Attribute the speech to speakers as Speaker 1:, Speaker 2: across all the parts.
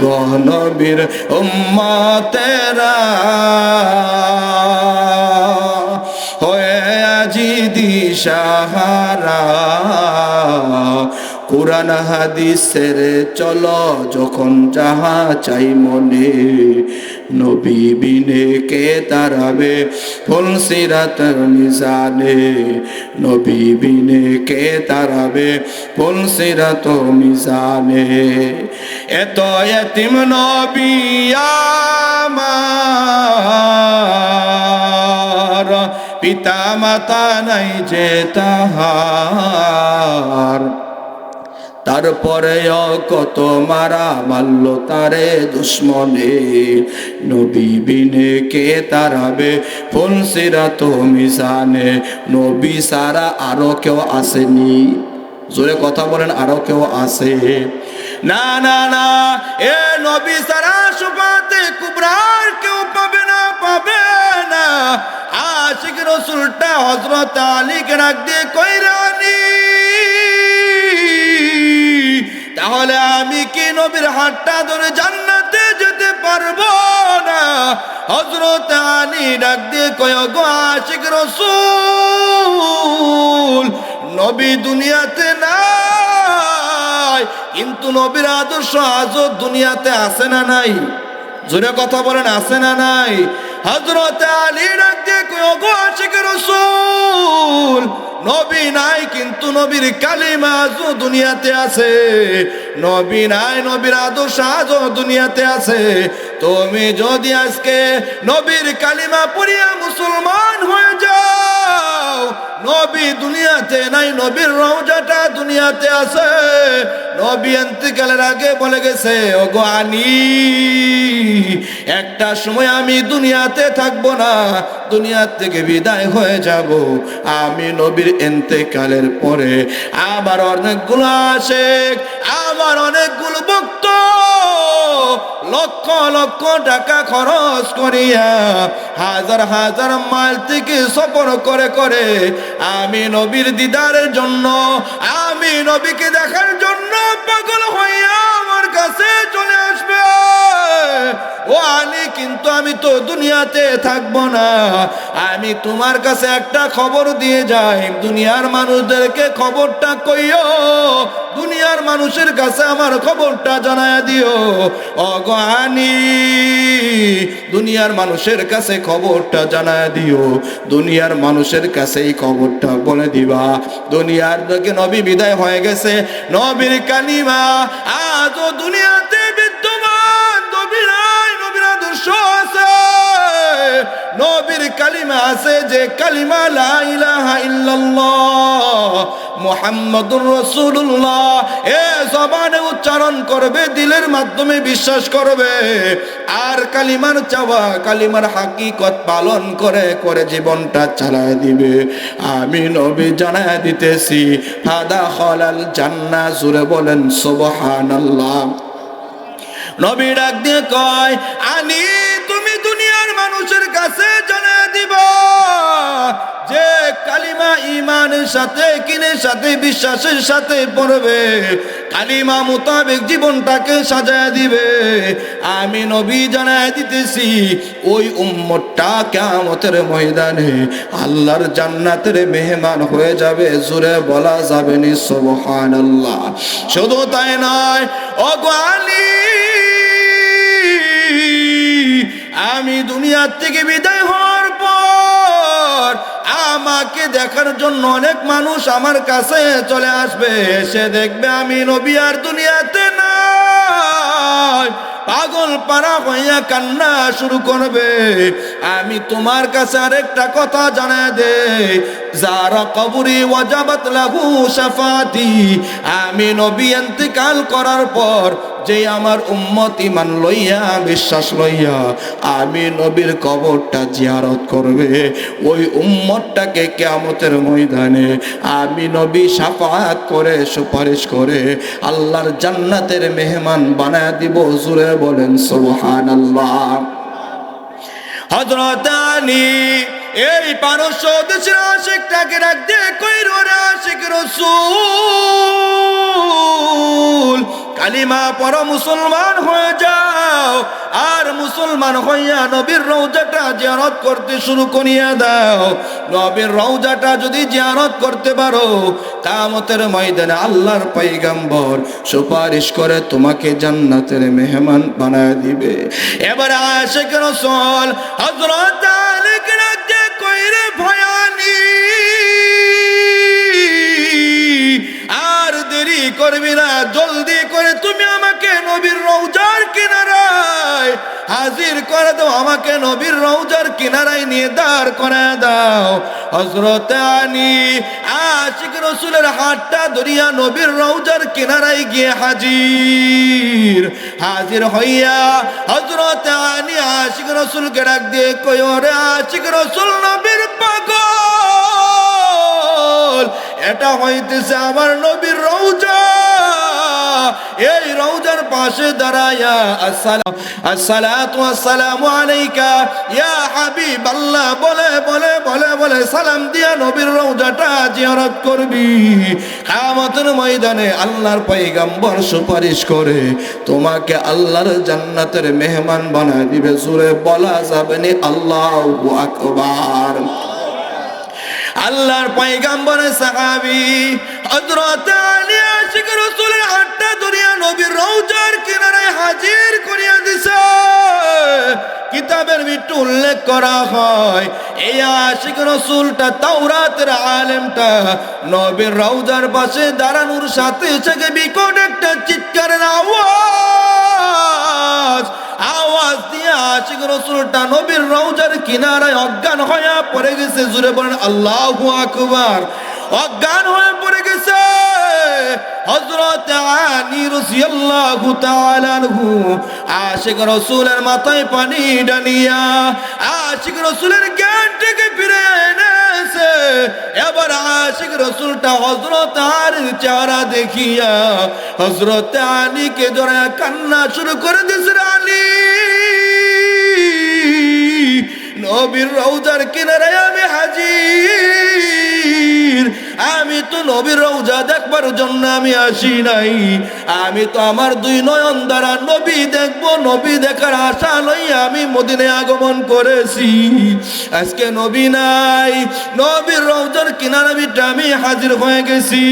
Speaker 1: গো নবীর উম্মতেরা হয়ে আজি দিশাহারা কুরআন হাদিসের চলো যখন যাহা চাই মনে নবী বিনে কে তারাবে ফুলসিরাতের মিজানে নবী বিনে কে তারাবে ফুলসিরাত মিজানে এত এতিম নবী আমার পিতা মাতা নাই যে তাহার তারপরেও কত মারা মারল তারে দুশ্মনে নবী বিনে কে তারাবে ফুলসিরাত মিজানে নবী সারা আরো কেউ আসেনি জোরে কথা বলেন আরো কেউ আছে না না না এ নবী সারা সুফাতে কুবরার কেউ পাবে না আশিক রাসূলটা হযরত আলীকে রাখ দিয়ে কইরানি তাহলে আমি কি নবীর হাতটা ধরে জান্নাতে যেতে পারবো না হযরত আলী ডাক দিয়ে কয় গো আশিক রাসূল নবী দুনিয়াতে নাই কিন্তু নবীর আদর্শ আজও দুনিয়াতে আছে না নাই জোরে কথা বলেন আছে না নাই হযরত আলী ডাক দিয়ে কয় গো আশিক রাসূল নবী নাই কিন্তু নবীর কালিমা আজও দুনিয়াতে আছে নবী নাই নবীর আদর্শ আজও দুনিয়াতে আছে তুমি যদি আজকে নবীর কালিমা পড়িয়া মুসলমান হয়ে যাও নবী দুনিয়াতে নাই নবীর রওজাটা দুনিয়াতে আছে নবী ইন্তেকালের আগে বলে গেছে ওগো আলী একটা সময় আমি দুনিয়াতে থাকবো না দুনিয়া থেকে বিদায় হয়ে যাব আমি নবীর ইন্তেকালের পরে আবার অনেকগুলো আশিক আবার অনেকগুলো ভক্ত লক্ষ লক্ষ টাকা খরচ করিয়া হাজার হাজার মাইল থেকে সফর করে করে আমি নবীর দিদারের জন্য আমি নবীকে দেখার জন্য পাগল হইয়া আমার কাছে চলে আসবে ও আলী কিন্তু আমি তো দুনিয়াতে থাকবো না আমি তোমার কাছে একটা খবর দিয়ে যাই দুনিয়ার মানুষদেরকে খবরটা কইও দুনিয়ার মানুষের কাছে আমার খবরটা জানায় দিও ওগো আলী দুনিয়ার মানুষের কাছে খবরটা জানায় দিও দুনিয়ার মানুষের কাছে এই খবরটা বলে দিবা দুনিয়ার থেকে নবী বিদায় হয়ে গেছে নবীর কালিমা আজও দুনিয়াতে বিদ্যমান নবী নাই নবীর আদর্শ আছে নবীর কালিমা আছে যে কালিমা লা ইলাহা ইল্লাল্লাহ মুহাম্মাদুর রাসূলুল্লাহ এ জবানে উচ্চারণ করবে দিলের মাধ্যমে বিশ্বাস করবে আর কালিমার চাওয়া কালিমার হাকিকত পালন করে করে জীবনটা চালায় দিবে আমি নবী জানায় দিতেছি ফাদা খালাল জান্নাহ জুরে বলেন সুবহানাল্লাহ নবী ডাক দিয়ে কয় আলী তুমি দুনিয়ার মানুষের কাছে জানায় দিবা যে কালিমা ঈমানের সাথে কিনের সাথে বিশ্বাসের সাথে পড়বে কালিমা মোতাবেক জীবনটাকে সাজায় দিবে আমি নবী জানায় দিতেছি ওই উম্মতটা কিয়ামতের ময়দানে আল্লাহর জান্নাতের মেহমান হয়ে যাবে জোরে বলা যাবে না সুবহানাল্লাহ শুধু তাই নয় ওগো আলী আমি দুনিয়া থেকে বিদায় হওয়ার পর আমাকে দেখার জন্য অনেক মানুষ আমার কাছে চলে আসবে এসে দেখবে আমি নবী আর দুনিয়াতে নাই পাগল পারা হইয়া কান্না শুরু করবে আমি তোমার কাছে আরেকটা কথা জানায় দে যারা কবরি ওয়াজাবাত লাহু শাফাতি আমি নবী ইন্তেকাল করার পর যে আমার উম্মত ঈমান লইয়া বিশ্বাস লইয়া আমি নবীর কবরটা জিয়ারত করবে ওই উম্মতটাকে কিয়ামতের ময়দানে আমি নবী শাফাআত করে সুপারিশ করে আল্লাহর জান্নাতের মেহমান বানায় দিব জোরে বলেন সুবহানাল্লাহ হযরত আলী এই পারস্য দেশের আশিকটাকে ডাক দিয়ে কইল রে আশিক রাসূল কালিমা পড়ো মুসলমান হয়ে যা মুসলমান হইয়া নবীর রওজাটা জিয়ারত করতে শুরু করিয়া দাও। নবীর রওজাটা যদি জিয়ারত করতে পারো, কিয়ামতের ময়দানে আল্লাহর পয়গম্বর সুপারিশ করে তোমাকে জান্নাতের মেহমান বানায় দিবে। এবার আশিক রাসূল হযরত আলী কে রাখতে কইরে ভয়ানি, আর দেরি করবি না, জলদি করে তুমি আমাকে নবীর রওজার কিনারায় হাজির করে দাও, আমাকে নবীর রওজার কিনারায় নিয়ে দাঁড় করে দাও। হযরত আলী আশিক রাসূলের হাতটা ধরিয়া নবীর রওজার কিনারায় গিয়ে হাজির হইয়া হযরত আলী আশিক রাসূলকে ডাক দিয়ে কই, ওরে আশিক রাসূল নবীর পাগল, এটা হইতেছে আমার নবীর রওজা। এই রওজার পাশে দাঁড়ায়া আসসালাতু ওয়াসসালামু আলাইকা ইয়া হাবিবাল্লাহ বলে বলে বলে বলে সালাম দিয়া নবীর রওজাটা জিয়ারত করবি। কিয়ামতের ময়দানে আল্লাহর পয়গম্বর সুপারিশ করে তোমাকে আল্লাহর জান্নাতের মেহমান বানায় দিবে। জোরে বলা যাবে না আল্লাহু আকবার। আল্লাহর পয়গম্বরের সাহাবী হযরত আলী আশিক রাসূলের হাতটা ধরিয়া নবীর রওজার কিনারায় হাজির করিয়া দিছে। কিতাবের ভিতরে উল্লেখ করা হয় এই আশিক রাসূলটা তাওরাতের আলেমটা নবীর রওজার পাশে দাঁড়ানোর সাথে সাথে বিকট একটা চিৎকারের আওয়াজ দিয়ে আশিক রাসূলটা নবীর রওজার কিনারায় অজ্ঞান হয়ে পড়ে গেছে। জোরে বলেন আল্লাহু আকবার। অজ্ঞান হয়ে পড়ে গেছে। হযরত আলী রাদিয়াল্লাহু তাআলা আনহু আশিক রাসূলের মাথায় পানি ঢালিয়া আশিক রাসূলের জ্ঞানটাকে ফিরে এনেছে। এবার আশিক রাসূলটা হযরত আলীর চেহারা দেখিয়া হযরত আলীকে জড়ায়া কান্না শুরু করে দিয়েছে। আলী, নবীর রওজার কিনারায় আমি হাজির। আমি তো নবীর রওজা দেখবার জন্য আমি আসি নাই, আমি তো আমার দুই নয়ন দ্বারা নবী দেখবো, নবী দেখার আশা লইয়া আমি মদিনায় আগমন করেছি। আজকে নবী নাই, নবীর রওজার কিনারায় আমি হাজির হয়ে গেছি।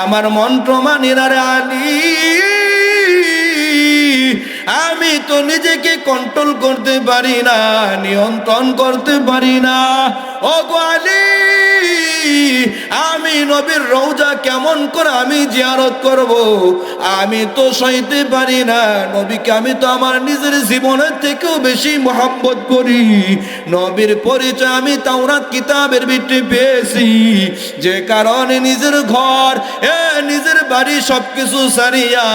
Speaker 1: আমার মন্ত্রমানিনারে আলী, আমি তো নিজেকে কন্ট্রোল করতে পারি না, নিয়ন্ত্রণ করতে পারি না। ও গো আলী, আমি নবীর রওজা কেমন করে আমি জিয়ারত করব? আমি তো সইতে পারি না। নবীকে আমি তো আমার নিজের জীবনের থেকেও বেশি মহব্বত করি। নবীর পরিচয় আমি তাওরাত কিতাবের ভিতরে পেয়েছি, যে কারণে নিজের ঘর নিজের বাড়ি সবকিছু ছাড়িয়া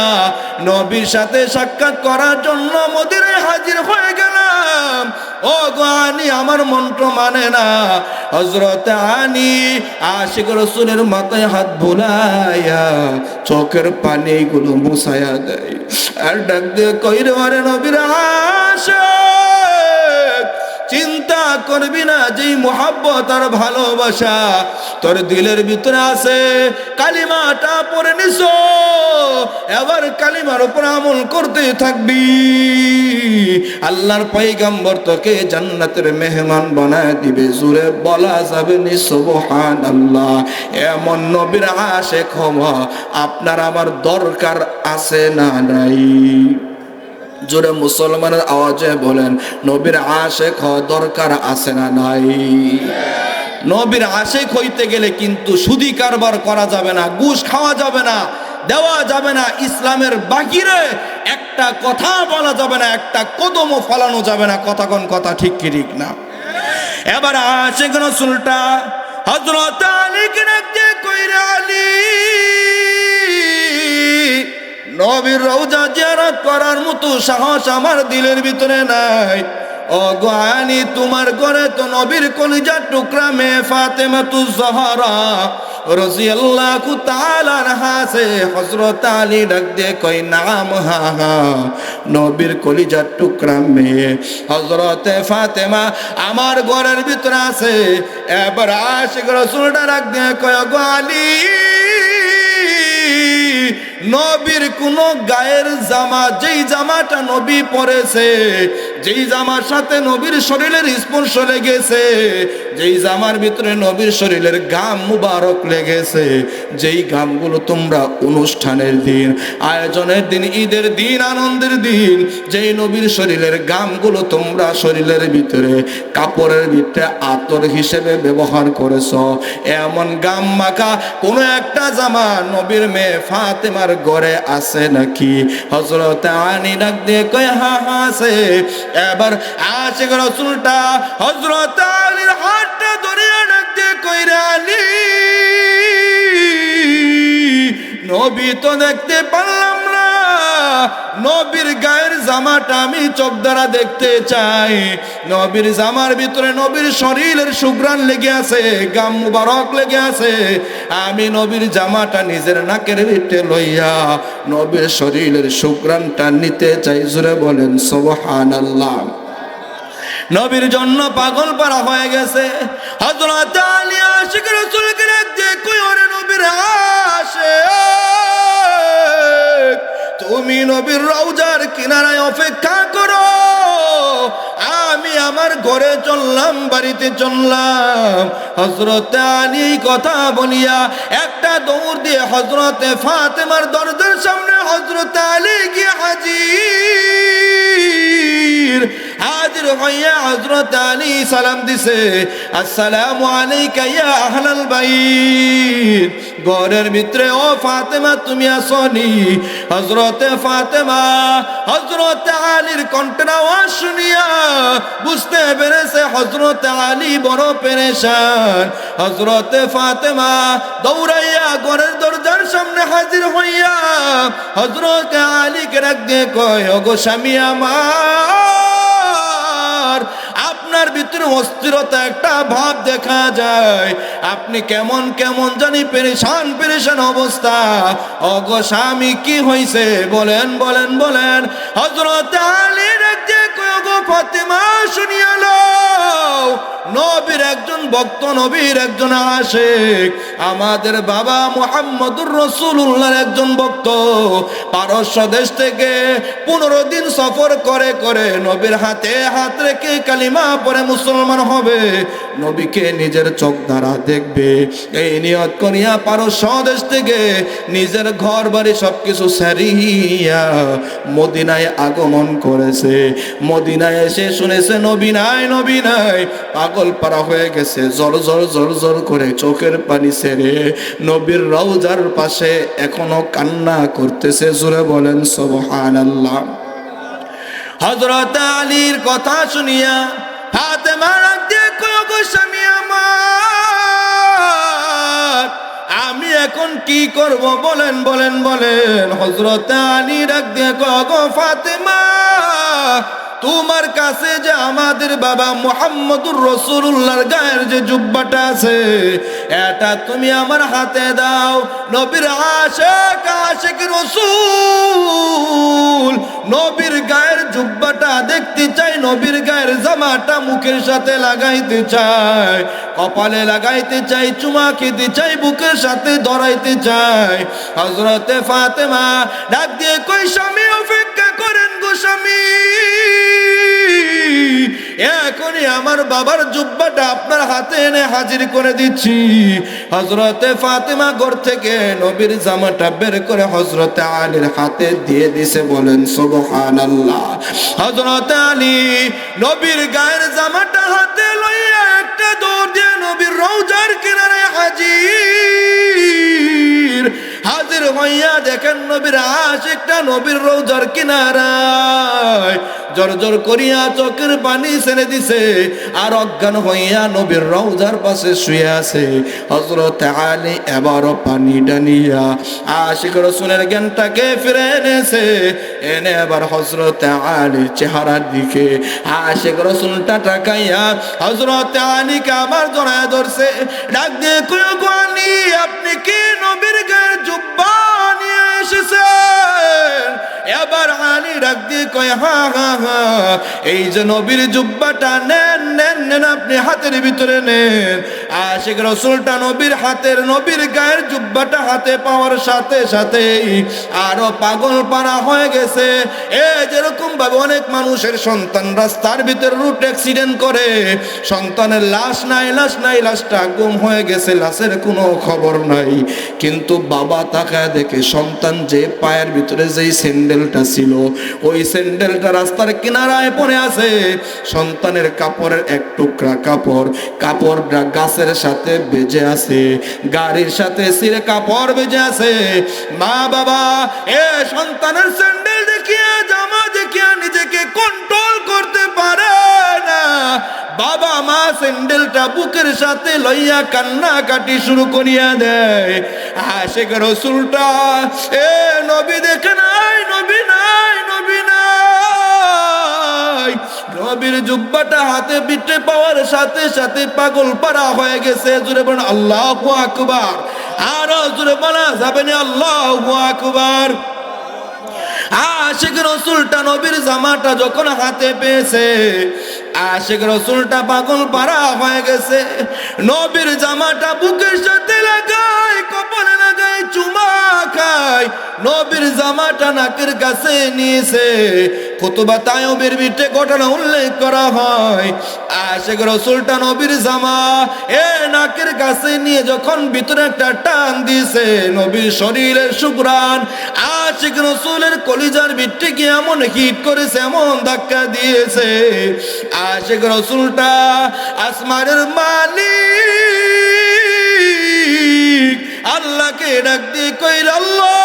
Speaker 1: নবীর সাথে সাক্ষাৎ করার জন্য মদিনায় হাজির হয়ে গেলাম। ও গো আলী, আমার মন্ত্র মানে না। হযরত আলী আশিক রাসূলের মাথায় হাত বুলাইয়া চোখের পানিগুলো মুছায়া দেয় আর ডাক দিয়ে কইরে, ওরে নবীর আশিক, চিন্তা করবি না, যেই মোহাব্বত আর ভালোবাসা তোর দিলের ভিতরে আছে, কালিমাটা পড়ে নিছো, এবার কালিমার উপর আমল করতে থাকবি। আল্লাহর পয়গম্বর তোকে জান্নাতের মেহমান বানায় দিবে। জোরে বলা যাবে নি সুবহানাল্লাহ। এমন নবীর আশিক হওয়া আপনার আমার দরকার আছে না নাই? জোরে মুসলমানের আওয়াজে বলেন, নবীর আশিক হওয়া দরকার আছে না নাই? নবীর আশিক হইতে গেলে কিন্তু সুদি কারবার করা যাবে না, ঘুষ খাওয়া যাবে না, দেওয়া যাবে না, ইসলামের বাহিরে একটা কথা বলা যাবে না, একটা কদমও ফলানো যাবে না। কথা কোন কথা ঠিক কি ঠিক না? এবার আশিক রাসূলটা হযরত আলীকে ডাকতে কইরা, আলী, নবীর রওজা জিয়ারত করার মতো সাহস আমার দিলের ভিতরে নাই। ও গো আলী, তোমার ঘরে তো নবীর কলিজার টুকরা মেয়ে ফাতেমাতুজ জহরা রাদিয়াল্লাহু তাআলা আনহা আছে। হযরত আলী ডাক দিয়ে কই, নাম, হা হা, নবীর কলিজার টুকরা মেয়ে হযরত ফাতেমা আমার ঘরের ভিতরে আছে। এবার আশিক রাসূলটা ডাক দিয়ে কই, গো আলী, নবীর কোন গায়ের জামা, যেই জামাটা নবী পরেছে, যেই জামার সাথে নবীর শরীরের স্পর্শ লেগেছে, যেই জামার ভিতরে নবীর শরীরের ঘাম মুবারক লেগেছে, যেই ঘামগুলো তোমরা অনুষ্ঠানের দিন, আয়োজনের দিন, ঈদের দিন, আনন্দের দিন, যেই নবীর শরীরের ঘামগুলো তোমরা শরীরের ভিতরে কাপড়ের ভিতরে আতর হিসেবে ব্যবহার করেছ, এমন গাম মাখা কোনো একটা জামা নবীর মেয়ে ফাতেমার ঘরে আছে নাকি? হযরত আলী ডাক দিয়ে কয় হা হা আছে। এবার আশিক রাসূলটা হযরত আলীর হাতটা ধরে ডাক দিয়ে কয় রে আলী, নবী তো দেখতে পারলাম না, নবীর গায়ের জামাটা আমি চোখ দ্বারা দেখতে চাই। নবীর জামার ভিতরে নবীর শরীরের সুঘ্রাণ লেগে আছে, গাম মুবারক লেগে আছে। আমি নবীর জামাটা নিজের নাকের ভিতরে লইয়া নবীর শরীরের সুঘ্রাণটা নিতে চাই। জোরে বলেন সুবহানাল্লাহ। নবীর জন্য পাগল পারা হয়ে গেছে। হযরত আলী আশিক রাসূলকে দেখতে কই ওরে নবীর আশিক, তুমি নবীর রওজার কিনারায় অপেক্ষা করো, আমি আমার ঘরে চললাম, বাড়িতে চললাম। হযরত আলী কথা বলিয়া একটা দৌড় দিয়ে হযরত ফাতেমার দরজার সামনে হযরত আলী গিয়ে হাজির হইয়া হযরত আলী সালাম দিছে, আসসালামু আলাইকা ইয়া আহলাল বাইত। ঘরের ভিতরে ও ফাতেমা তুমি আসনি? হযরত ফাতেমা হযরত আলীর কণ্ঠের আওয়াজ শুনিয়া বুঝতে পেরেছে হযরত আলী বড় পেরেশান। হযরত ফাতেমা দৌড়াইয়া ঘরের দরজার সামনে হাজির হইয়া হযরত আলীকে ডাক দিয়ে কয়, ওগো স্বামী আমার, আপনার ভিতরে অস্থিরতা একটা ভাব দেখা যায়, আপনি কেমন কেমন জানি পেরেশান পেরেশান অবস্থা। ওগো স্বামী কি হইছে বলেন বলেন বলেন। হযরত আলী ডাকতে কয়, ওগো ফাতেমা শুনিয়া লও, নবীর একজন ভক্ত, নবীর একজন আশিক, আমাদের বাবা মুহাম্মদুর রাসূলুল্লাহর একজন ভক্ত, পারস্য দেশ থেকে 15 দিন সফর করে করে নবীর হাতে হাত রেখে কালিমা পরে মুসলমান হবে, নবীকে নিজের চোখ দ্বারা দেখবে, এই নিয়ত করিয়া পারস্য দেশ থেকে নিজের ঘর বাড়ি সবকিছু ছাড়িয়া মদিনায় আগমন করেছে। মদিনায় এসে শুনেছে নবী নাই, নবী নাই, পাগল পারা হয়ে গেছে, জোর জোর জোর জোর করে চোখের পানি ছেড়ে নবীর রওজার পাশে এখনো কান্না করতেছে। জোরে বলেন সুবহানাল্লাহ। হযরত আলীর কথা শুনিয়া ফাতেমা ডাক দিয়ে কয়, ওগো স্বামী আমার, আমি এখন কি করব বলেন বলেন বলেন। হযরত আলী ডাক দিয়ে কয়, ওগো ফাতেমা, তোমার কাছে যে আমাদের বাবা মুহাম্মদুর রাসূলুল্লাহর গায়ের যে জুব্বাটা আছে, এটা তুমি আমার হাতে দাও। নবীর আশিক আশিক রাসূল নবীর গায়ের জুব্বাটা দেখতে চাই, নবীর গায়ের জামাটা মুখের সাথে লাগাইতে চাই, কপালে লাগাইতে চাই, চুমা খেতে চাই, বুকের সাথে ধরাইতে চাই। হযরতে ফাতেমা ডাক দিয়ে কই, স্বামী অপেক্ষা করেন গো স্বামী, এখনই আমার বাবার জুব্বাটা আপনার হাতে এনে হাজির করে দিচ্ছি। হযরতে ফাতেমা ঘর থেকে নবীর জামাটা বের করে হযরতে আলীর হাতে দিয়ে দিছে। বলেন সুবহানাল্লাহ। হযরতে আলী নবীর গায়ের জামাটা হাতে লইয়া একটা দৌড় দিয়ে নবীর রওজার কিনারে হাজির হইয়া দেখেন নবীর আশিকটা নবীর রওজার কিনারায় জোর জোর করিয়া চোখের পানি ছেড়ে দিছে, আর অজ্ঞান হইয়া নবীর রওজার পাশে শুয়ে আছে। হযরত আলী এবারও পানি ডানিয়া আশিক রাসূলের জ্ঞানটাকে ফিরে এনেছে, এনে এবার হযরত আলীর চেহারার দিকে আশিক রাসূলটা তাকাইয়া হযরত আলীকে আবার জড়ায় ধরছে, ডাক দিয়ে কয়, গো আলী, আপনি কি নবীর গায়ের জুব্বা নিয়ে এসেছেন? এবার আলী ডাক দিয়ে কয় হা হা হা, এই যে নবীর জুব্বাটা নেন নেন নেন, আপনি হাতের ভিতরে নেন। আশিক রাসূলটা নবীর হাতের, নবীর গায়ের জুব্বাটা হাতে পাওয়ার সাথে সাথেই আরো পাগল পারা হয়ে গেছে। যেরকম ভাবে অনেক মানুষের সন্তান রাস্তার ভিতরে রুট অ্যাক্সিডেন্ট করে, সন্তানের লাশ নাই, লাশ নাই, লাশটা গুম হয়ে গেছে, লাশের কোনো খবর নাই, কিন্তু বাবা তাকায় দেখে সন্তান যে পায়ের ভিতরে যেই স্যান্ডেলটা ছিল, ওই স্যান্ডেলটা রাস্তার কিনারায় পড়ে আছে। সন্তানের কাপড়ের এক টুকরা কাপড়টা গাছের সাথে বেজে আছে, গাড়ির সাথে ছিঁড়ে কাপড় বেজে আছে। মা বাবা সন্তানের স্যান্ডেল দেখিয়া, জামা দেখিয়া নিজেকে কন্ট্রোল করতে পারে না। বাবা মা স্যান্ডেলটা বুকের সাথে লইয়া কান্নাকাটি শুরু করিয়া দেয়। আশিক রাসূলটা নবী দেখে নাই, নবী নাই, নবী নাই, নবীর জুব্বাটা হাতে পিঠে পাওয়ার সাথে সাথে পাগল পারা হয়ে গেছে। জোরে বলেন আল্লাহু আকবার। আরো জোরে বলা যাবে না আল্লাহু আকবার। আশিক রাসূলটা নবীর জামাটা যখন হাতে পেয়েছে, আশিক রাসূলটা পাগল পারা হয়ে গেছে। নবীর জামাটা বুকের সাথে লাগায়, কপালে লাগায়, চুমা খায়, নবীর জামাটা নাকের কাছে নিয়েছে। খুতবা তায়বের ভিতরে ঘটনা উল্লেখ করা হয়, আশিক রাসূলটা নবীর জামা নাকের কাছে নিয়ে যখন ভিতরে একটা টান দিয়েছে, নবীর শরীরের সুঘ্রাণ আশিক রাসূলের কলিজার ভিতরে গিয়ে এমন হিট করেছে, এমন ধাক্কা দিয়েছে। আশিক রাসূলটা আসমানের মালিক আল্লাহকে ডাক দিয়ে কইল, আল্লাহ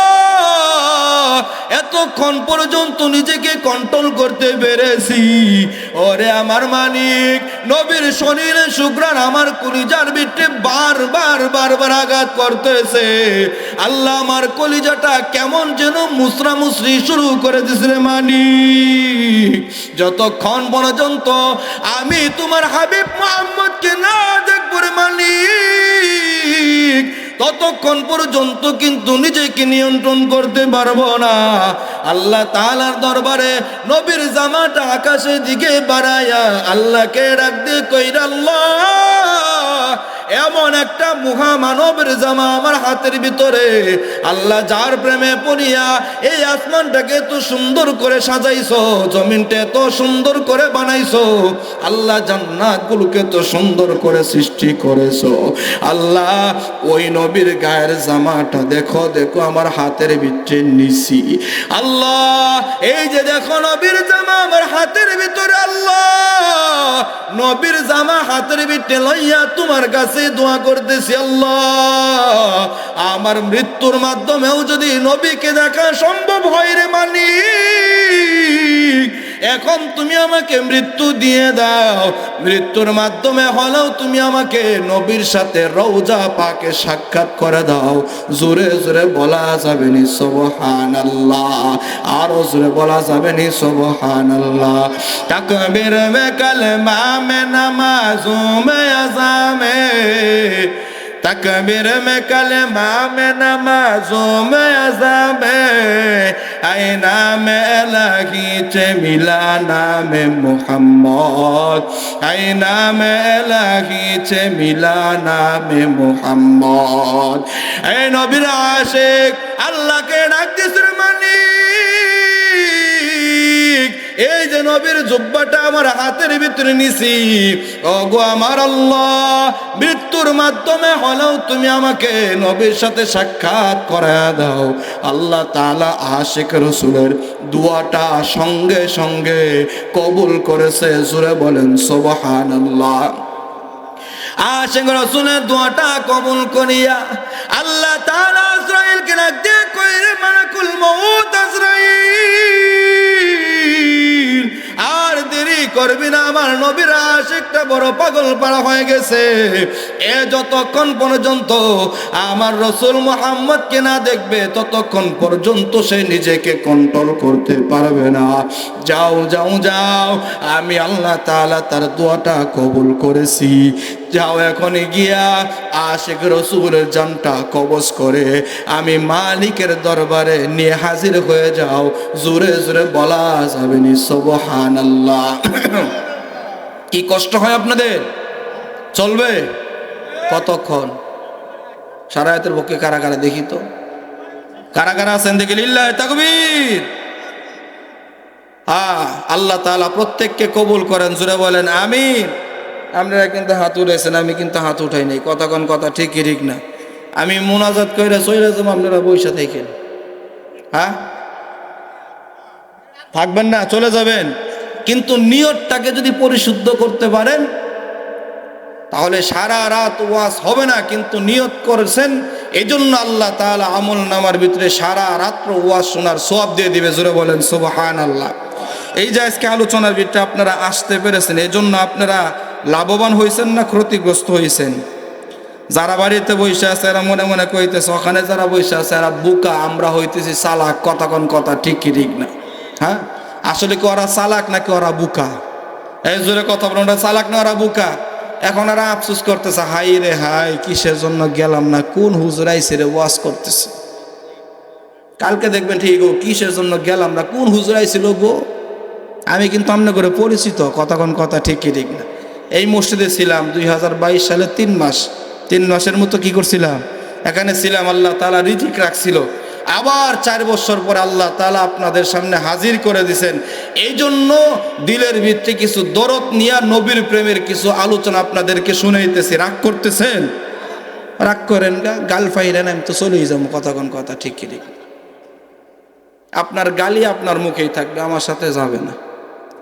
Speaker 1: এতক্ষণ পর্যন্ত নিজেকে কন্ট্রোল করতে পেরেছি, ওরে আমার মালিক, নবীর শরীরে সুঘ্রাণ আমার কলিজার ভিতরে বারবার বারবার আঘাত করতেছে। আল্লাহ আমার কলিজাটা কেমন যেন মুসরামুসরি শুরু করে দিছে রে মালিক। যতক্ষণ পর্যন্ত আমি তোমার হাবিব মুহাম্মদকে না দেখব রে মালিক, ততক্ষণ পর্যন্ত কিন্তু নিজেকে নিয়ন্ত্রণ করতে পারবো না। আল্লাহ তাআলার দরবারে নবীর জামাটা আকাশের দিকে বাড়ায়া আল্লাহকে ডাক দিয়ে কইরা, আল্লাহ এমন একটা মহামানবের জামা আমার হাতের ভিতরে, আল্লাহ যার প্রেমে পড়িয়া এই আসমানটাকে এত সুন্দর করে সাজাইছো, জমিনটা এত সুন্দর করে বানাইছো, আল্লাহ জান্নাতগুলোকে এত সুন্দর করে সৃষ্টি করেছো, আল্লাহ ওই নবীর গায়ের জামাটা দেখো দেখো আমার হাতের ভিতরে নিছি, আল্লাহ এই যে দেখো নবীর জামা আমার হাতের ভিতরে, আল্লাহ নবীর জামা হাতের ভিতরে লইয়া তোমার কাছে দোয়া করতেছি, আল্লাহ আমার মৃত্যুর মাধ্যমেও যদি নবীকে দেখা সম্ভব হয় রে মালিক, এখন তুমি আমাকে মৃত্যু দিয়ে দাও, মৃত্যুর মাধ্যমে হলেও তুমি আমাকে নবীর সাথে রওজা পাকে সাক্ষাৎ করে দাও। জোরে জোরে বলা যাবে নি সুবহানাল্লাহ, আরো জোরে বলা যাবে নি সুবহানাল্লাহ। তাকবীর মে কালমা মে নামাজু মে আযামে, तकबीर में कलमा में नमाजों में अज़ामे, आईना में इलाही चे मिला नाम मुहम्मद, आईना में इलाही चे मिला नाम मुहम्मद। ऐ नबीर आशिक अल्लाह के डाक दिस मालिक, এই যে নবীর জুব্বাটা আমার হাতের ভিতরে নিছি, ওগো আমার আল্লাহ মৃত্যুর মাধ্যমে হলেও তুমি আমাকে নবীর সাথে সাক্ষাৎ করায়া দাও। আল্লাহ তাআলা আশিক রাসূলের দোয়াটা সঙ্গে সঙ্গে কবুল করেছে। জোরে বলেন সুবহানাল্লাহ। আশিক রাসূলের দোয়াটা কবুল করিয়া আল্লাহ তাআলা আজরাইলকে ডাক দিয়ে কইরে, মালাকুল মউত আজরাইল আর দেরি করবি না, আমার নবীর আশিকটা বড় পাগল পাড়া হয়ে গেছে, এ যতক্ষণ পর্যন্ত আমার রাসূল মুহাম্মদকে না দেখবে ততক্ষণ পর্যন্ত সে নিজেকে কন্ট্রোল করতে পারবে না। যাও যাও যাও, আমি আল্লাহ তাআলা তার দোয়াটা কবুল করেছি। যাও এখনই গিয়া আশিক রাসূলের জানটা কবজ করে আমি মালিকের দরবারে নিয়ে হাজির হয়ে যাও। জোরে জোরে বলা যাবে নি সুবহানাল্লাহ। কি কষ্ট হয় আপনাদের? চলবে কতক্ষণ? সারা রাতের পক্ষে কারা কারা দেখি তো, কারা কারা আছেন দেখি লিল্লাহি তাকবীর। আল্লাহ তাআলা প্রত্যেককে কবুল করেন, জোরে বলেন আমিন। আপনারা কিন্তু হাত উঠেছেন, আমি কিন্তু হাত উঠাই নাই। কথা কোন কথা ঠিক কি ঠিক না? আমি মুনাজাত কইরা চলে যাবো, আপনারা বইসা থাকেন। থাকবেন না, চলে যাবেন। কিন্তু নিয়তটাকে যদি পরিশুদ্ধ করতে পারেন তাহলে সারা রাত ওয়াজ হবে না। কিন্তু নিয়ত করেছেন, এই জন্য আল্লাহ তাআলা আমল নামার ভিতরে সারা রাত্র ওয়াজ শোনার সওয়াব দিয়ে দিবে। জোরে বলেন সুবহানাল্লাহ। এই যে আজকে আলোচনার ভিতরে আপনারা আসতে পেরেছেন, এই জন্য আপনারা লাভবান হয়েছেন না ক্ষতিগ্রস্ত হয়েছেন? যারা বাড়িতে বসে আছে এরা মনে মনে কইতেছে, ওখানে যারা বসে আছে এরা বোকা, আমরা হইতেছি চালাক। কথা কোন কথা ঠিক কি ঠিক না? আসলে কি ওরা চালাক নাকি ওরা বোকা? এই জোরে কথা বলেন, ওরা চালাক না ওরা বোকা? এখন এরা আফসোস করতেছে, হাই রে হাই, কিসের জন্য গেলাম না, কোন হুজুর আইছে রে ওয়াজ করতেছে। কালকে দেখবেন ঠিক ও কিসের জন্য গেলাম না, কোন হুজুর আইছিল গো। আমি কিন্তু আমনে করে পরিচিত। কথা কোন কথা ঠিক কি ঠিক না? এই মসজিদে ছিলাম 2022 সালে 3 মাসের মতো কি করছিলাম, এখানে ছিলাম। আল্লাহ তাআলা রিজিক রাখছিল। আবার 4 বছর পরে আল্লাহ তাআলা আপনাদের সামনে হাজির করে দিয়েছেন। এই জন্য দিলের ভিতরে কিছু দরদ নিয়ে নবীর প্রেমের কিছু আলোচনা আপনাদেরকে শুনাইতেছি। রাগ করতেছেন? রাগ করেন গা, গাল ফাইরেন, আমি তো চলেই যাবো। কথা কোন কথা ঠিক কি ঠিক? আপনার গালি আপনার মুখেই থাকবে, আমার সাথে যাবে না।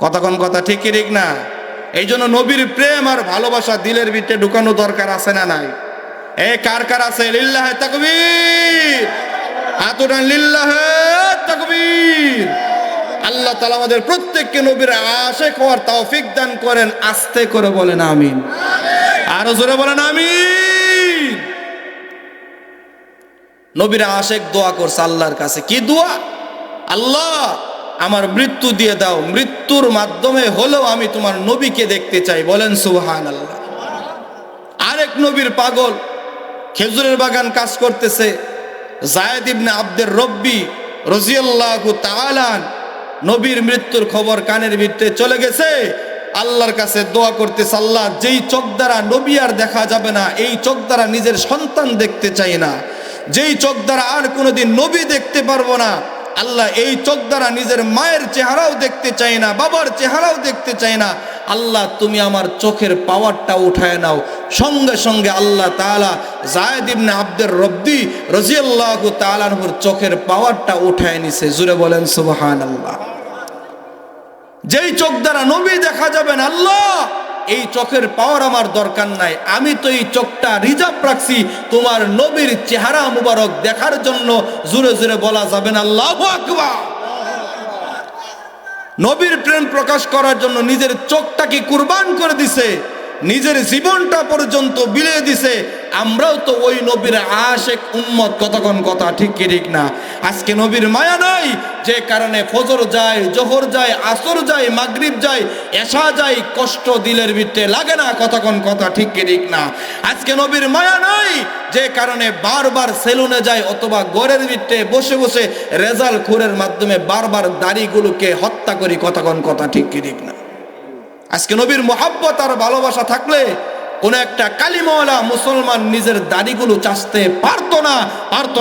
Speaker 1: কথা কোন কথা ঠিক কি ঠিক না? এই জন্য নবীর প্রেম আর ভালোবাসা দিলের ভিতরে ঢুকানো দরকার আছে না নাই? কার কার আছে? লিল্লাহি তাকবীর। হাত উঠান, লিল্লাহি তাকবীর। আল্লাহ তাআলা আমাদের প্রত্যেককে নবীর আশিক হওয়ার তৌফিক দান করেন। আস্তে করে বলেন আমিন, আরো জোরে বলেন আমিন। নবীর আশিক দোয়া করছে আল্লাহর কাছে। কি দোয়া? আল্লাহ আমার মৃত্যু দিয়ে দাও, মৃত্যুর মাধ্যমে হলেও আমি তোমার নবীকে দেখতে চাই। বলেন সুবহানাল্লাহ। আরেক নবীর পাগল খেজুরের বাগান কাজ করতেছে, যায়েদ ইবনে আব্দের রব্বি রাদিয়াল্লাহু তাআলা। নবীর মৃত্যুর খবর কানের ভিতরে চলে গেছে। আল্লাহর কাছে দোয়া করতেছে, আল্লাহ যেই চোখ দ্বারা নবী আর দেখা যাবে না, এই চোখ দ্বারা নিজের সন্তান দেখতে চাই না। যেই চোখ দ্বারা আর কোনোদিন নবী দেখতে পারবো না, আল্লাহ এই চোখ দ্বারা নিজের মায়ের চেহারাও দেখতে চাই না, বাবার চেহারাও দেখতে চাই না। আল্লাহ তুমি আমার চোখের পাওয়ারটা উঠায় নাও। সঙ্গে সঙ্গে আল্লাহ তাআলা যায়েদ ইবনে আব্দের রব্বি রাদিয়াল্লাহু তাআলার চোখের পাওয়ারটা উঠায় নিছে। জুড়ে বলেন সুবহানাল্লাহ। যেই চোখ দ্বারা নবী দেখা যাবেন, আল্লাহ এই চোখের পাওয়ার আমার দরকার নাই, আমি তো এই চোখটা রিজার্ভ রাখছি তোমার নবীর চেহারা মুবারক দেখার জন্য। জোরে জোরে বলা যাবেন আল্লাহু আকবার। নবীর প্রেম প্রকাশ করার জন্য নিজের চোখটাকে কুরবান করে দিছে, নিজের জীবনটা পর্যন্ত বিলিয়ে দিছে। আমরাও তো ওই নবীর আশিক উম্মত। কতক্ষণ কথা ঠিক কি ঠিক না? আজকে নবীর মায়া নাই, যে কারণে ফজর যায়, জোহর যায়, আসর যায়, মাগরিব যায়, এশা যায়, কষ্ট দিলের ভিতরে লাগে না। কতক্ষণ কথা ঠিক কি ঠিক না? আজকে নবীর মায়া নাই, যে কারণে বারবার সেলুনে যায় অথবা ঘরের ভিতরে বসে বসে রেজাল খুরের মাধ্যমে বারবার দাড়িগুলোকে হত্যা করি। কতক্ষণ কথা ঠিক কি ঠিক না? আজকে নবীর মোহাব্বত আর ভালোবাসা থাকলে কোন একটা কালিমাওয়ালা মুসলমান নিজের দাড়িগুলো চাচতে পারতো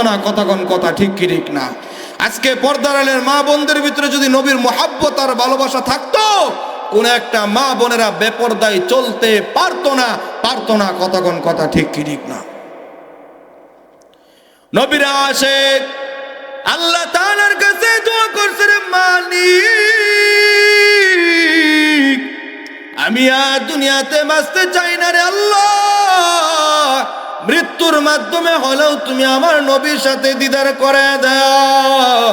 Speaker 1: না। কতক্ষণ কথা ঠিক কি ঠিক না? আজকে পর্দার আলের মা বোনদের ভিতরে যদি নবীর মোহাব্বত আর ভালোবাসা থাকতো, কোন একটা মা বোনেরা বেপরদায় চলতে পারতো না। কতক্ষণ কথা ঠিক কি ঠিক না? নবীর আশিক আল্লাহ তাআলার কাছে দোয়া করছে, রে মালিক আমি আর দুনিয়াতে বাঁচতে চাই না রে আল্লাহ, মৃত্যুর মাধ্যমে হলেও তুমি আমার নবীর সাথে দিদার করে দাও।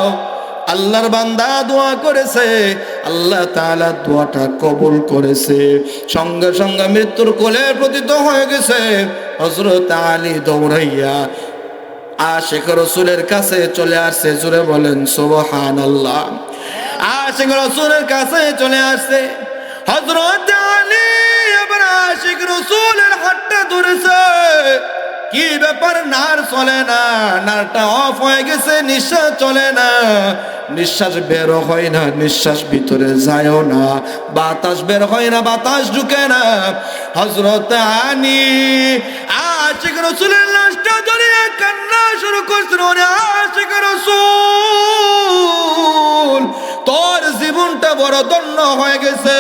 Speaker 1: আল্লাহর বান্দা দোয়া করেছে, আল্লাহ তাআলা দোয়াটা কবুল করেছে। সঙ্গে সঙ্গে মৃত্যুর কোলে পতিত হয়ে গেছে। হযরত আলী দৌড়াইয়া আশিক রাসূলের কাছে চলে আসছে। জোরে বলেন সুবহানাল্লাহ। আশিক রাসূলের কাছে চলে আসছে। হযরত আলী এবার আশিক রাসূলের হাতটা ধরেছে। কি ব্যাপার, নার চলে না, নারটা অফ হয়ে গেছে, নিঃশ্বাস চলে না, নিঃশ্বাস বের হয় না, নিঃশ্বাস ভিতরে যায়ও না, বাতাস বের হয় না, বাতাস ঢুকে না। হযরত আলী আশিক রাসূলের লাশটা ধরে কান্না শুরু করছিল। ওরে আশিক রাসূল, তোর জীবনটা বড় ধন্য হয়ে গেছে।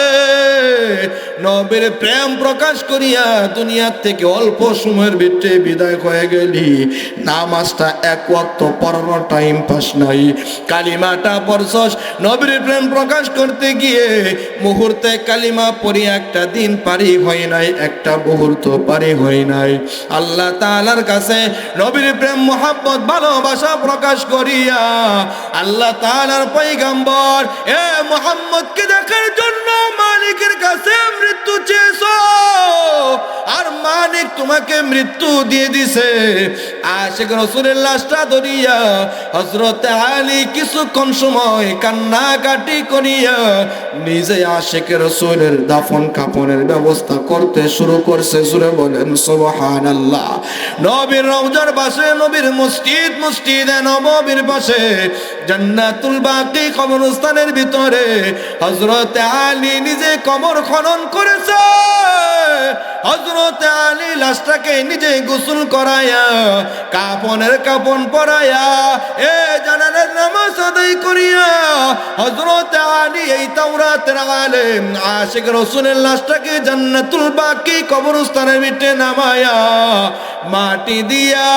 Speaker 1: নবীর প্রেম প্রকাশ করিয়া দুনিয়া থেকে অল্প সময়ের ভিতরে বিদায় হয়ে গেলি। নামাজটা এক ওয়াক্ত পড়ানোর টাইম পাস নাই, কালিমাটা পড়ছস নবীর প্রেম প্রকাশ করতে গিয়ে, মুহূর্তে কালিমা পড়ি একটা দিন পারি হয় নাই, একটা মুহূর্ত পারি হয় নাই। আল্লাহ তাআলার কাছে নবীর প্রেম মোহাব্বত ভালোবাসা প্রকাশ করিয়া আল্লাহ তাআলার পয়গম্বর এ মুহাম্মদকে দেখার জন্য মালিকের কাছে মৃত্যু চেয়েছো, আর মালিক তোমাকে মৃত্যু দিয়ে দিছে। আশিক রাসূলের লাশটা ধরিয়া হযরত আলী কিছুক্ষণ সময় কান্নাকাটি করিয়া নিজে আশিক রাসূলের দাফন কাফনের ব্যবস্থা করতে শুরু করছে। জোরে বলেন সুবহানাল্লাহ। নবীর রওজার পাশে, নবীর মসজিদে নববীর পাশে জান্নাতুল বাকি কবরস্থানের ভিতরে হযরত আলী নিজে কবর খনন করেছে। হযরত আলী লাশটাকে নিজে গোসল করায়া, কাফনের কাফন পরায়া, জানাজার নামাজ আদায় করিয়া হযরত আলী এই তাওরাতের আলেম আশিক রাসূলের লাশটাকে জান্নাতুল বাকি কবরস্থানের ভিতরে নামায়া মাটি দিয়া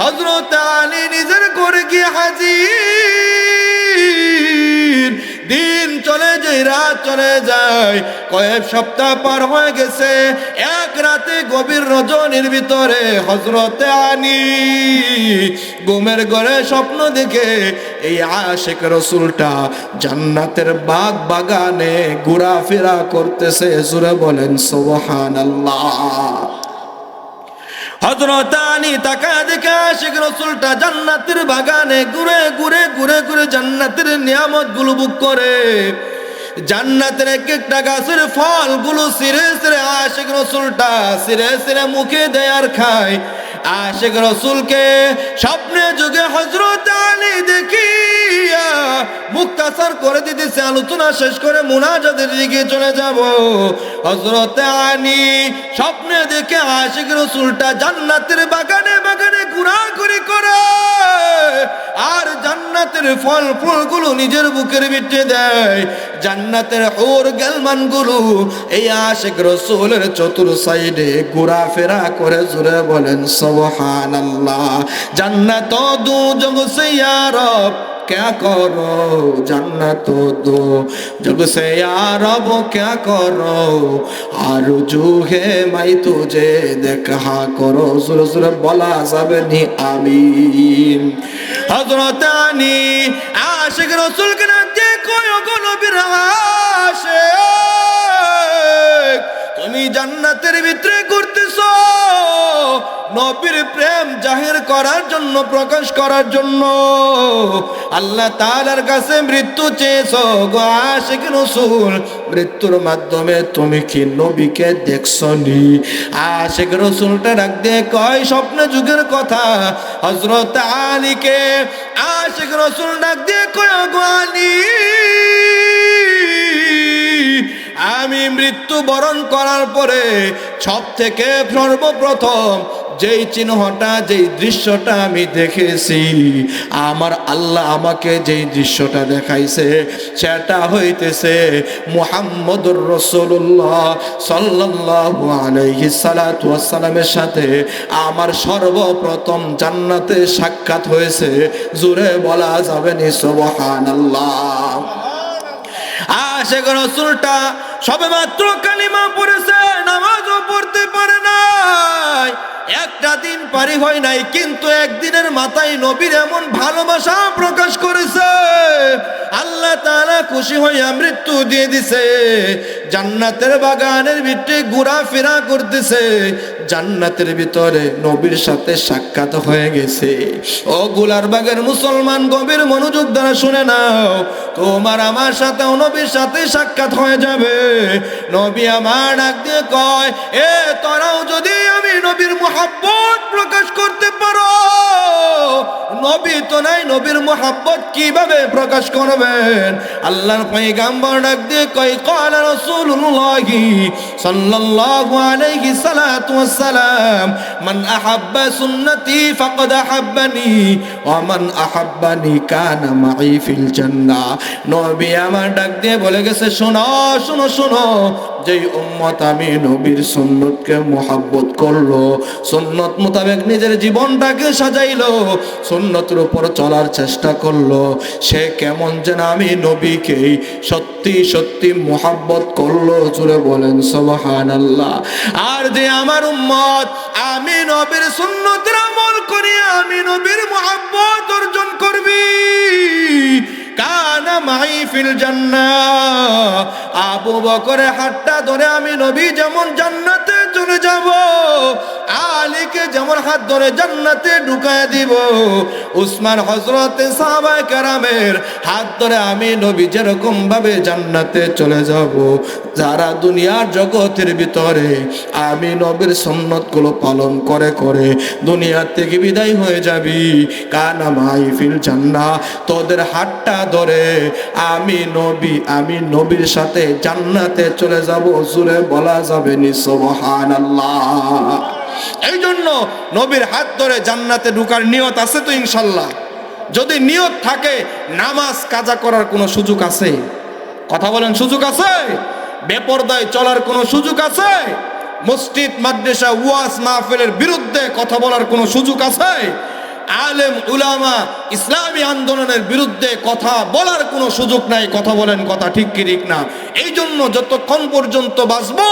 Speaker 1: হযরত আলী নিজের ঘরে গিয়ে হাজির। দিন চলে যায়, রাত চলে যায়, কয়েক সপ্তাহ পার হয়ে গেছে। এক রাতে গভীর রজনীর ভিতরে হযরত আলী ঘুমের ঘরে স্বপ্ন দেখে এই আশিক রাসূলটা জান্নাতের বাগ বাগানে ঘোরাফেরা করতেছে। জোরে বলেন সুবহানাল্লাহ। হযরত আলী তাকায় দেখে আশিক রাসূলটা জান্নাতের বাগানে ঘুরে ঘুরে ঘুরে ঘুরে জান্নাতের নিয়ামতগুলো ভোগ করে। জান্নাতের এক একটা গাছের ফলগুলো ছিঁড়ে ছিঁড়ে আশিক রাসূলটা ছিঁড়ে ছিঁড়ে মুখে দেয় আর খায়। আশিক রাসূলকে স্বপ্নে যুগে হযরত আলী দেখিয়া মুক্তাসার করে দিতেছে। আলোচনা শেষ করে মুনাজাতের দিকে চলে যাব। হযরত আলী স্বপ্নে দেখে আশিক রাসূলটা জান্নাতের বাগানে বাগানে ঘোরাঘুরি করে, আর জান্নাতের ফল ফুলগুলো নিজের বুকের ভিতরে দেয়। জান্নাতের হুর গেলমানগুলো এই আশিক রাসূলের চতুর সাইডে ঘোরাফেরা করে। জোরে বলেন সুবহানাল্লাহ। জান্নাত দু জগ সে ইয়া রব क्या करो, जन्नत दो जग से यार अब क्या करो, आरज़ू है मैं तुझे देखा करो। सुर सुर बोला सबने आमीन। हज़रत अली आशिक रसूल के नाम देखो योगो नबीर आशिक, তুমি জান্নাতের ভিতরে ঘুরতেছো নবীর প্রেম জাহির করার জন্য, প্রকাশ করার জন্য। আল্লাহ তাআলার কাছে মৃত্যু চেয়েছো গো আশিক রাসূল, মৃত্যুর মাধ্যমে তুমি কি নবীকে দেখছনি? আশিক রাসূলটা ডাক দিয়ে কয় স্বপ্ন যুগের কথা হযরত আলীকে। আশিক রাসূল ডাক দিয়ে কয় গো আলী, আমি মৃত্যু বরণ করার পরে সব থেকে সর্বপ্রথম যেই চিহ্নটা, যেই দৃশ্যটা আমি দেখেছি, আমার আল্লাহ আমাকে যেই দৃশ্যটা দেখাইছে সেটা হইতেছে মুহাম্মদুর রাসূলুল্লাহ সাল্লাল্লাহু আলাইহি সাল্লাতু ওয়াস সালামের সাথে আমার সর্বপ্রথম জান্নাতে সাক্ষাৎ হয়েছে। জোরে বলা যাবে না সুবহানাল্লাহ। আশিক রাসূলটা সবে মাত্র কালিমা পড়েছে, নামাজও পড়তে পারে নাই, একটা দিন পারি হয় নাই, কিন্তু একদিনের মাথায় নবীর এমন ভালোবাসা প্রকাশ করেছে আল্লাহ তাআলা খুশি হইয়া মৃত্যু দিয়ে দিছে। জান্নাতের বাগানের ভিতরে ঘোরাফেরা করতেছে, জান্নাতের ভিতরে নবীর সাথে সাক্ষাৎ হয়ে গেছে। ও গুলারবাগের মুসলমান, গভীর মনোযোগ দ্বারা শুনে নাও, তোমার আমার সাথেও নবীর সাথে সাক্ষাৎ হয়ে যাবে। নবী আমার ডাক দিয়ে কয়, এ তোরাও যদি আমি নবীর মুহাব্বত প্রকাশ করতে পারো, নবী তো নাই, নবীর মুহাব্বত কিভাবে প্রকাশ করবেন? আল্লাহর পয়গম্বর ডাক দিয়ে কয়, ক্বালা রাসূলুল্লাহি সাল্লাল্লাহু আলাইহি সাল্লাতু ওয়াসসালাম, মান আহাব্বা সুন্নতি ফাকাদ আহাব্বানি ওয়া মান আহাব্বানি কানা মাই ফিল জান্নাহ। নবী আমার ডাক দিয়ে বলে গেছে, শোনো শোনো শোনো, যেই উম্মত আমি নবীর সুন্নতকে মুহাব্বত করলো, সুন্নত মোতাবেক নিজের জীবনটাকে সাজাইলো, সুন্নতের উপর চলার চেষ্টা করলো, সে কেমন যেন আমি নবীকে সত্যি সত্যি মুহাব্বত করলো। জুড়ে বলেন সুবহানাল্লাহ। আর যে আমার উম্মত আমি নবীর সুন্নতের আমল করি, আমি নবীর মুহাব্বত অর্জন করবি, কানা মাই ফিল জান্নাহ। আবু বকরের হাতটা ধরে আমি নবী যেমন জান্নাতে চলে যাব, আলীকে যেমন হাত ধরে জান্নাতে ঢুকায় দিব, উসমান হযরতে সাহাবায়ে কেরামের হাত ধরে আমি নবী যেরকম ভাবে জান্নাতে চলে যাব। যারা দুনিয়ার জগতের ভিতরে আমি নবীর সুন্নতগুলো পালন করে করে দুনিয়া থেকে বিদায় হয়ে যাবি, কানা মাই ফিল জান্নাহ, তোদের হাতটা ধরে আমি নবীর সাথে জান্নাতে চলে যাব। জোরে বলা যাবে নি সুবহানাল্লাহ। এই জন্য নবীর হাত ধরে জান্নাতে ঢোকার নিয়ত আছে তো ইনশাল্লাহ? যদি নিয়ত থাকে, নামাজ কাজা করার কোনো সুযোগ আছে? কথা বলেন, সুযোগ আছে? বেপরদায় চলার কোনো সুযোগ আছে? মসজিদ মাদ্রাসা ওয়াজ মাহফিলের বিরুদ্ধে কথা বলার কোনো সুযোগ আছে? আলেম উলামা ইসলামী আন্দোলনের বিরুদ্ধে কথা বলার কোনো সুযোগ নাই। কথা বলেন, কথা ঠিক কি ঠিক না? এই জন্য যতক্ষণ পর্যন্ত বাঁচবো,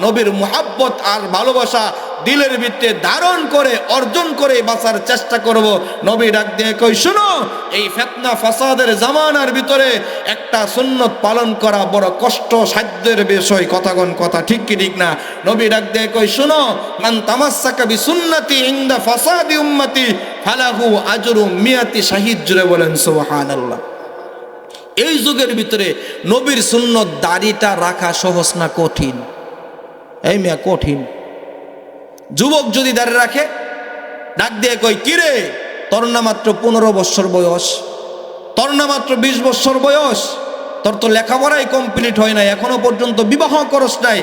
Speaker 1: নবীর মুহাব্বত আর ভালোবাসা দিলের ভিতরে ধারণ করে অর্জন করে বাঁচার চেষ্টা করব। নবী ডাক দিয়ে কই, শুনো, এই ফিতনা ফাসাদের জামানার ভিতরে একটা সুন্নত পালন করা বড় কষ্ট সাধ্যের বিষয়। কথাগণ কথা ঠিক কি ঠিক না? নবী ডাক দিয়ে কই, শুনো, মান তামাসসাকা বিসুন্নতি ইনদা ফাসাদি উম্মতি ফালাহু আজরু মিয়াতি শাহিদ। জুড়ে বলেন সুবহানাল্লাহ। এই যুগের ভিতরে নবীর সুন্নত দাড়িটা রাখা সহজ না কঠিন? এই মিয়া কঠিন। যুবক যদি দাড়ি রাখে, ডাক দিয়ে কই, কিরে, তোর না মাত্র 15 বছর বয়স, তোর না মাত্র 20 বছর বয়স, তোর তো লেখাপড়াই কমপ্লিট হয় নাই, এখনো পর্যন্ত বিবাহ করস নাই,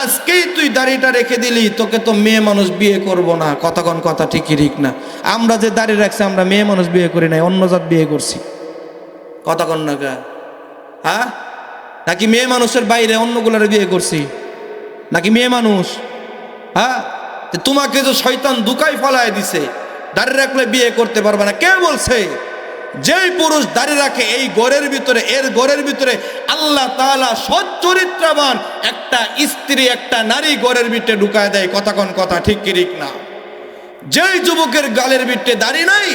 Speaker 1: আজকেই তুই দাড়িটা রেখে দিলি, তোকে তো মেয়ে মানুষ বিয়ে করবো না। কথাগণ কথা ঠিকই ঠিক না? আমরা যে দাড়ি রাখছি, আমরা মেয়ে মানুষ বিয়ে করি নাই, অন্য জাত বিয়ে করছি। কথাগণ না কা? হ্যাঁ, নাকি মেয়ে মানুষের বাইরে অন্যগুলার বিয়ে করছি? নাকি মেয়ে মানুষ? হ্যাঁ, তোমাকে যে শয়তান দুকাই ফলায় দিছে, দাড়ি রাখলে বিয়ে করতে পারবে না। কে বলছে? যেই পুরুষ দাড়ি রাখে, এই ঘরের ভিতরে, এর ঘরের ভিতরে আল্লাহ তাআলা সৎ চরিত্রবান একটা স্ত্রী, একটা নারী ঘরের ভিতরে ঢুকায় দেয়। কথাগণ কথা ঠিক কি ঠিক না? যেই যুবকের গালের ভিতরে দাড়ি নাই,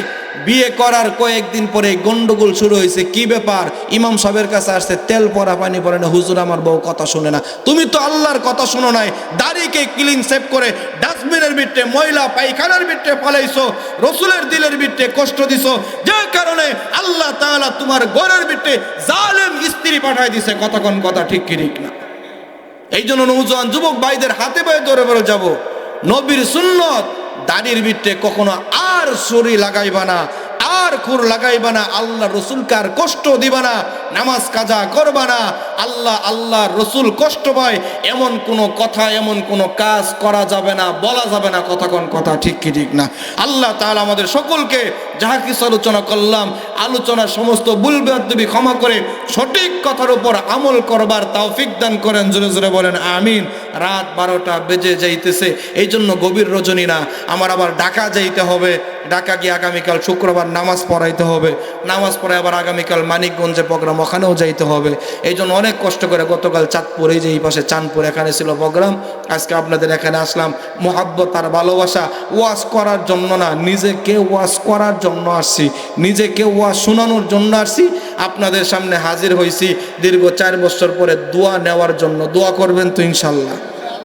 Speaker 1: বিয়ে করার কয়েকদিন পরে গন্ডগোল শুরু হয়েছে। কি ব্যাপার? ইমাম সাহেবের কাছে আসছে, তেল পরা পানি পরে না, হুজুর আমার বউ কথা শুনে না। তুমি তো আল্লাহর কথা শুনো নাই, দাড়িকে ক্লিন সেভ করে ডাস্টবিনের ভিতরে, ময়লা পায়খানার ভিতরে ফালাইছো, রসুলের দিলের ভিতরে কষ্ট দিছো, যার কারণে আল্লাহ তাআলা তোমার ঘরের ভিতরে জালেম স্ত্রী পাঠায় দিছে। কথাগণ কথা ঠিক কি ঠিক না? এই জন্য নওজোয়ান যুবক ভাইদের হাতে পায়ে ধরে ধরে যাব, নবীর সুন্নত দাড়ির ভিতরে কখনো আর ছুরি লাগাইবা না, আর খুর লাগাইবা না, আল্লাহ রসুলকে আর কষ্ট দিবা না, নামাজ কাজা করবা না। আল্লাহ রসুল কষ্ট পায় এমন কোনো কথা, এমন কোনো কাজ করা যাবে না, বলা যাবে না। কথাগণ কথা ঠিক কি ঠিক না? আল্লাহ তাআলা আমাদের সকলকে যাহা কিছু আলোচনা করলাম, আলোচনার সমস্ত ভুল ভ্রান্তি ক্ষমা করে সঠিক কথার উপর আমল করবার তৌফিক দান করেন। জোরে জোরে বলেন আমিন। রাত 12টা বেজে যাইতেছে, এই জন্য গভীর রজনী না, আমার আবার ঢাকা যাইতে হবে। ঢাকা গিয়ে আগামীকাল শুক্রবার নামাজ পড়াইতে হবে, নামাজ পড়ে আবার আগামীকাল মানিকগঞ্জে প্রোগ্রাম, ওখানেও যাইতে হবে। এই জন্য অনেক কষ্ট করে গতকাল চাঁদপুর, এই যে এই পাশে চাঁদপুর, এখানে ছিল প্রোগ্রাম, আজকে আপনাদের এখানে আসলাম। মোহাব্বত আর ভালোবাসা ওয়াজ করার জন্য না, নিজেকে ওয়াজ করার জন্য আসছি, নিজেকে ওয়াজ শোনানোর জন্য আসছি। আপনাদের সামনে হাজির হয়েছি দীর্ঘ 4 বছর পরে দোয়া নেওয়ার জন্য। দোয়া করবেন তো ইনশাল্লাহ?